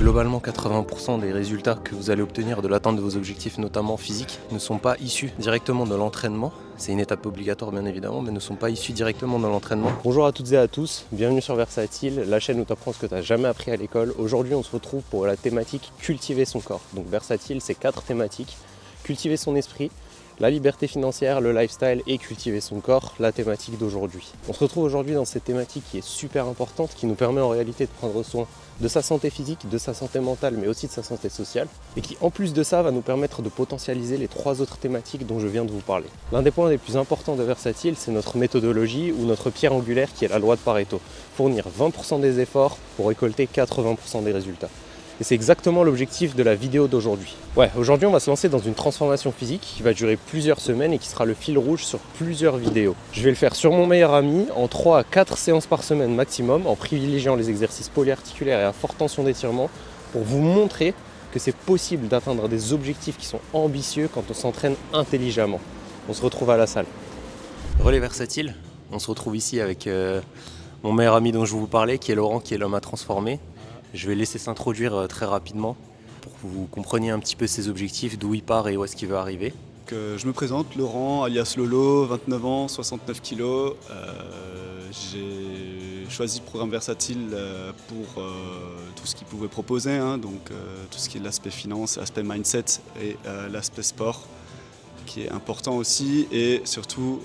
Globalement, 80% des résultats que vous allez obtenir de l'atteinte de vos objectifs, notamment physiques, ne sont pas issus directement de l'entraînement. C'est une étape obligatoire bien évidemment, mais ne sont pas issus directement de l'entraînement. Bonjour à toutes et à tous, bienvenue sur Versatile, la chaîne où tu apprends ce que tu n'as jamais appris à l'école. Aujourd'hui, on se retrouve pour la thématique cultiver son corps. Donc Versatile, c'est 4 thématiques. Cultiver son esprit, la liberté financière, le lifestyle et cultiver son corps, la thématique d'aujourd'hui. On se retrouve aujourd'hui dans cette thématique qui est super importante, qui nous permet en réalité de prendre soin de sa santé physique, de sa santé mentale, mais aussi de sa santé sociale, et qui en plus de ça va nous permettre de potentialiser les 3 autres thématiques dont je viens de vous parler. L'un des points les plus importants de Versatile, c'est notre méthodologie ou notre pierre angulaire qui est la loi de Pareto. Fournir 20% des efforts pour récolter 80% des résultats. Et c'est exactement l'objectif de la vidéo d'aujourd'hui. Aujourd'hui on va se lancer dans une transformation physique qui va durer plusieurs semaines et qui sera le fil rouge sur plusieurs vidéos. Je vais le faire sur mon meilleur ami en 3 à 4 séances par semaine maximum, en privilégiant les exercices polyarticulaires et à forte tension d'étirement pour vous montrer que c'est possible d'atteindre des objectifs qui sont ambitieux quand on s'entraîne intelligemment. On se retrouve à la salle. Relais Versatile, on se retrouve ici avec mon meilleur ami dont je vous parlais, qui est Laurent, qui est l'homme à transformer. Je vais laisser s'introduire très rapidement pour que vous compreniez un petit peu ses objectifs, d'où il part et où est-ce qu'il veut arriver. Je me présente, Laurent, alias Lolo, 29 ans, 69 kg. J'ai choisi le programme Versatile pour tout ce qu'il pouvait proposer, donc tout ce qui est l'aspect finance, l'aspect mindset et l'aspect sport, qui est important aussi, et surtout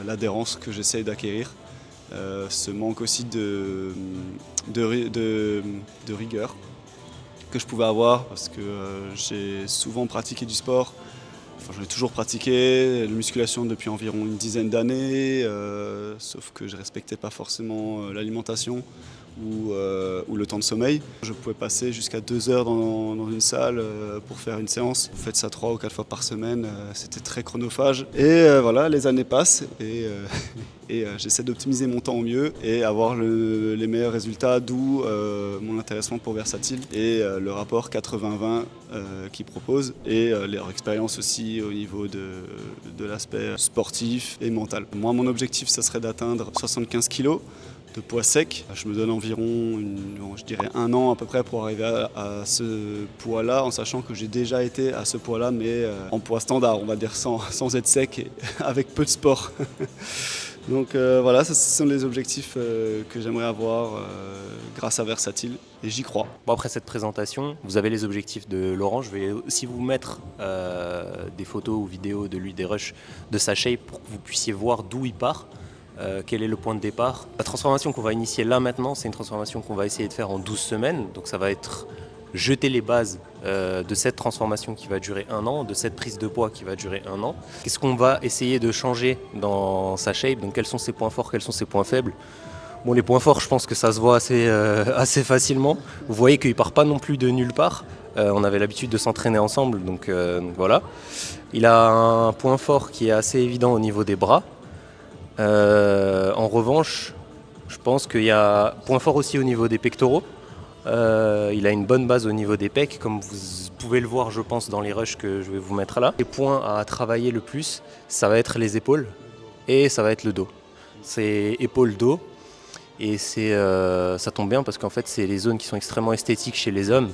l'adhérence que j'essaye d'acquérir. Ce manque aussi de rigueur que je pouvais avoir parce que j'ai souvent pratiqué du sport, j'en ai toujours pratiqué, la musculation depuis environ une dizaine d'années, sauf que je ne respectais pas forcément l'alimentation ou le temps de sommeil. Je pouvais passer jusqu'à 2 heures dans une salle pour faire une séance. Vous faites ça 3 ou 4 fois par semaine, c'était très chronophage. Et voilà, les années passent et j'essaie d'optimiser mon temps au mieux et avoir les meilleurs résultats, d'où mon intéressement pour Versatile et le rapport 80-20 qu'ils proposent et leur expérience aussi au niveau de l'aspect sportif et mental. Moi, mon objectif, ça serait d'atteindre 75 kg de poids sec. Je me donne environ, je dirais 1 an à peu près pour arriver à ce poids-là, en sachant que j'ai déjà été à ce poids-là, mais en poids standard, on va dire sans être sec et avec peu de sport. Donc voilà, ce sont les objectifs que j'aimerais avoir grâce à Versatile et j'y crois. Bon, après cette présentation, vous avez les objectifs de Laurent. Je vais aussi vous mettre des photos ou vidéos de lui, des rushs de sa shape pour que vous puissiez voir d'où il part. Quel est le point de départ. La transformation qu'on va initier là maintenant, c'est une transformation qu'on va essayer de faire en 12 semaines. Donc ça va être jeter les bases de cette transformation qui va durer 1 an, de cette prise de poids qui va durer 1 an. Qu'est-ce qu'on va essayer de changer dans sa shape? Donc quels sont ses points forts, quels sont ses points faibles? Bon, les points forts, je pense que ça se voit assez facilement. Vous voyez qu'il ne part pas non plus de nulle part. On avait l'habitude de s'entraîner ensemble, donc voilà. Il a un point fort qui est assez évident au niveau des bras. En revanche, je pense qu'il y a point fort aussi au niveau des pectoraux. Il a une bonne base au niveau des pecs, comme vous pouvez le voir, je pense, dans les rushs que je vais vous mettre là. Les points à travailler le plus, ça va être les épaules et ça va être le dos. C'est épaules-dos et ça tombe bien parce qu'en fait, c'est les zones qui sont extrêmement esthétiques chez les hommes.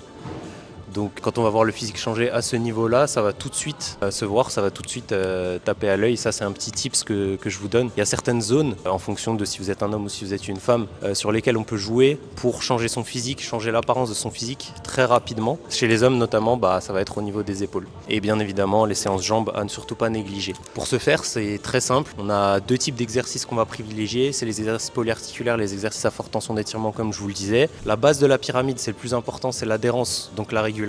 Donc quand on va voir le physique changer à ce niveau-là, ça va tout de suite se voir, ça va tout de suite taper à l'œil. Ça, c'est un petit tips que je vous donne. Il y a certaines zones, en fonction de si vous êtes un homme ou si vous êtes une femme, sur lesquelles on peut jouer pour changer son physique, changer l'apparence de son physique très rapidement. Chez les hommes notamment, ça va être au niveau des épaules. Et bien évidemment, les séances jambes à ne surtout pas négliger. Pour ce faire, c'est très simple. On a 2 types d'exercices qu'on va privilégier. C'est les exercices polyarticulaires, les exercices à forte tension d'étirement, comme je vous le disais. La base de la pyramide, c'est le plus important, c'est l'adhérence, donc la régularité.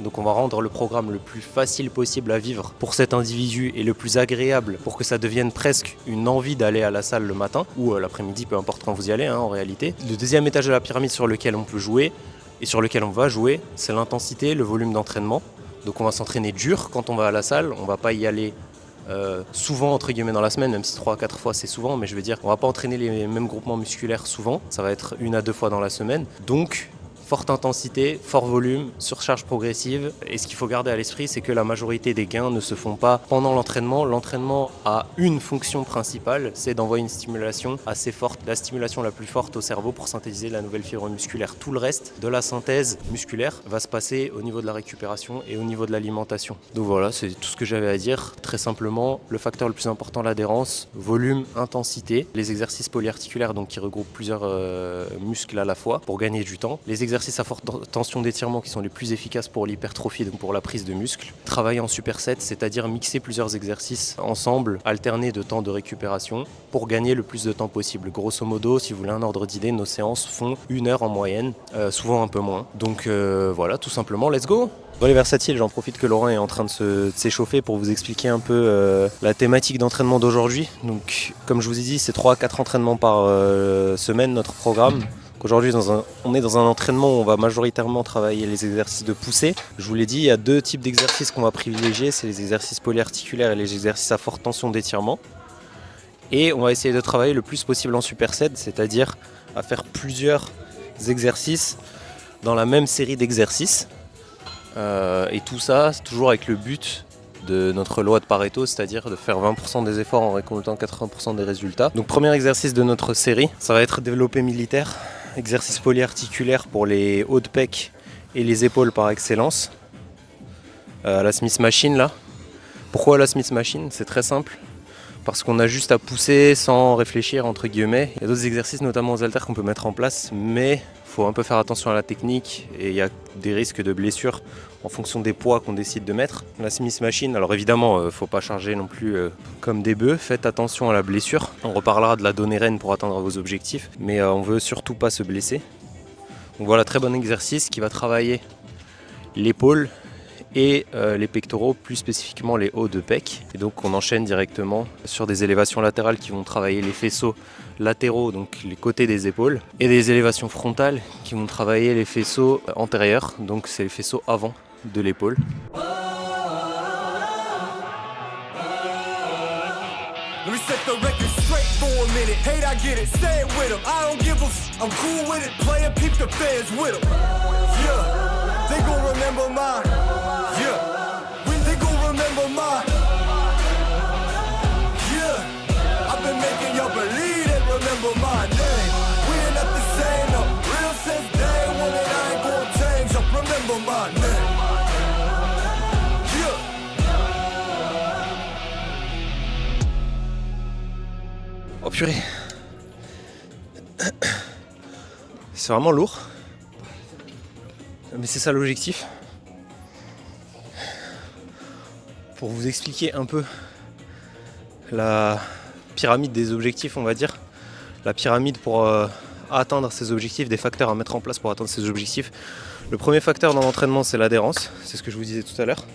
Donc on va rendre le programme le plus facile possible à vivre pour cet individu et le plus agréable pour que ça devienne presque une envie d'aller à la salle le matin ou l'après-midi, peu importe quand vous y allez en réalité. Le deuxième étage de la pyramide sur lequel on peut jouer et sur lequel on va jouer, c'est l'intensité, le volume d'entraînement. Donc on va s'entraîner dur quand on va à la salle, on va pas y aller souvent entre guillemets dans la semaine, même si 3 à 4 fois c'est souvent, mais je veux dire on va pas entraîner les mêmes groupements musculaires souvent, ça va être 1 à 2 fois dans la semaine. Donc forte intensité, fort volume, surcharge progressive. Et ce qu'il faut garder à l'esprit, c'est que la majorité des gains ne se font pas pendant l'entraînement. L'entraînement a une fonction principale, c'est d'envoyer une stimulation assez forte, la stimulation la plus forte au cerveau pour synthétiser la nouvelle fibre musculaire. Tout le reste de la synthèse musculaire va se passer au niveau de la récupération et au niveau de l'alimentation. Donc voilà, c'est tout ce que j'avais à dire. Très simplement, le facteur le plus important, l'adhérence, volume, intensité, les exercices polyarticulaires donc qui regroupent plusieurs muscles à la fois pour gagner du temps, les exercices à forte tension d'étirement qui sont les plus efficaces pour l'hypertrophie, donc pour la prise de muscle, travailler en superset, c'est-à-dire mixer plusieurs exercices ensemble, alterner de temps de récupération pour gagner le plus de temps possible. Grosso modo, si vous voulez un ordre d'idée, nos séances font 1 heure en moyenne, souvent un peu moins. Donc voilà, tout simplement, let's go! Dans les versatiles, j'en profite que Laurent est en train de s'échauffer pour vous expliquer un peu la thématique d'entraînement d'aujourd'hui. Donc, comme je vous ai dit, c'est 3 à 4 entraînements par semaine, notre programme. Aujourd'hui, on est dans un entraînement où on va majoritairement travailler les exercices de poussée. Je vous l'ai dit, il y a 2 types d'exercices qu'on va privilégier, c'est les exercices polyarticulaires et les exercices à forte tension d'étirement. Et on va essayer de travailler le plus possible en superset, c'est-à-dire à faire plusieurs exercices dans la même série d'exercices. Et tout ça, c'est toujours avec le but de notre loi de Pareto, c'est-à-dire de faire 20% des efforts en récoltant 80% des résultats. Donc premier exercice de notre série, ça va être développé militaire, exercice polyarticulaire pour les hauts de pec et les épaules par excellence. La Smith Machine là. Pourquoi la Smith Machine? C'est très simple. Parce qu'on a juste à pousser sans réfléchir entre guillemets. Il y a d'autres exercices, notamment aux haltères, qu'on peut mettre en place, mais il faut un peu faire attention à la technique et il y a des risques de blessures en fonction des poids qu'on décide de mettre. La Smith Machine, alors évidemment, il ne faut pas charger non plus comme des bœufs, faites attention à la blessure. On reparlera de la donnée REN pour atteindre vos objectifs, mais on ne veut surtout pas se blesser. Donc voilà, très bon exercice qui va travailler l'épaule et les pectoraux, plus spécifiquement les hauts de pec. Et donc on enchaîne directement sur des élévations latérales qui vont travailler les faisceaux latéraux, donc les côtés des épaules, et des élévations frontales qui vont travailler les faisceaux antérieurs, donc c'est les faisceaux avant de l'épaule. Let me set the record straight for a minute. Hate, I get it, say it with them. I don't give a I'm cool with it, playin', peep the fans with them. Yeah, they gon' remember mine. Yeah, they gon' remember mine. Yeah, I've been making y'all believe they remember my name. We ain't not the same, no. Real since day one and I ain't gon' change up. Remember my name. Oh purée, c'est vraiment lourd, mais c'est ça l'objectif. Pour vous expliquer un peu la pyramide des objectifs, on va dire, la pyramide pour atteindre ces objectifs, des facteurs à mettre en place pour atteindre ces objectifs. Le premier facteur dans l'entraînement, c'est l'adhérence, c'est ce que je vous disais tout à l'heure.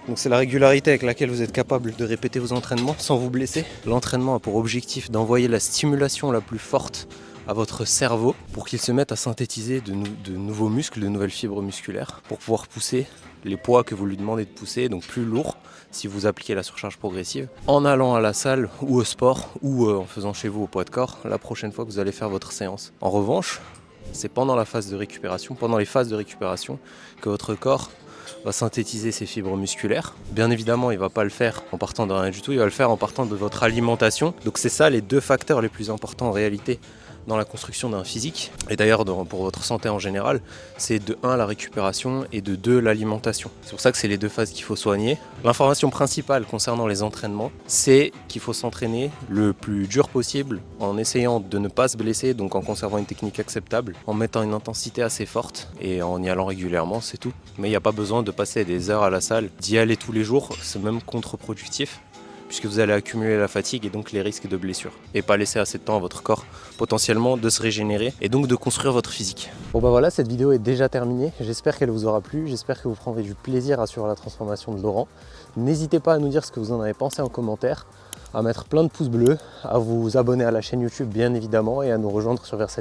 Donc c'est la régularité avec laquelle vous êtes capable de répéter vos entraînements sans vous blesser. L'entraînement a pour objectif d'envoyer la stimulation la plus forte à votre cerveau pour qu'il se mette à synthétiser de nouveaux muscles, de nouvelles fibres musculaires pour pouvoir pousser les poids que vous lui demandez de pousser, donc plus lourds si vous appliquez la surcharge progressive, en allant à la salle ou au sport ou en faisant chez vous au poids de corps la prochaine fois que vous allez faire votre séance. En revanche, c'est pendant la phase de récupération, pendant les phases de récupération que votre corps va synthétiser ses fibres musculaires. Bien évidemment, il ne va pas le faire en partant de rien du tout, il va le faire en partant de votre alimentation. Donc c'est ça les 2 facteurs les plus importants en réalité dans la construction d'un physique. Et d'ailleurs, pour votre santé en général, c'est de 1 la récupération et de 2 l'alimentation. C'est pour ça que c'est les 2 phases qu'il faut soigner. L'information principale concernant les entraînements, c'est qu'il faut s'entraîner le plus dur possible en essayant de ne pas se blesser, donc en conservant une technique acceptable, en mettant une intensité assez forte et en y allant régulièrement, c'est tout. Mais il n'y a pas besoin de passer des heures à la salle, d'y aller tous les jours, c'est même contre-productif, puisque vous allez accumuler la fatigue et donc les risques de blessure. Et pas laisser assez de temps à votre corps potentiellement de se régénérer et donc de construire votre physique. Bon bah voilà, cette vidéo est déjà terminée. J'espère qu'elle vous aura plu, j'espère que vous prendrez du plaisir à suivre la transformation de Laurent. N'hésitez pas à nous dire ce que vous en avez pensé en commentaire, à mettre plein de pouces bleus, à vous abonner à la chaîne YouTube bien évidemment et à nous rejoindre sur Versatile.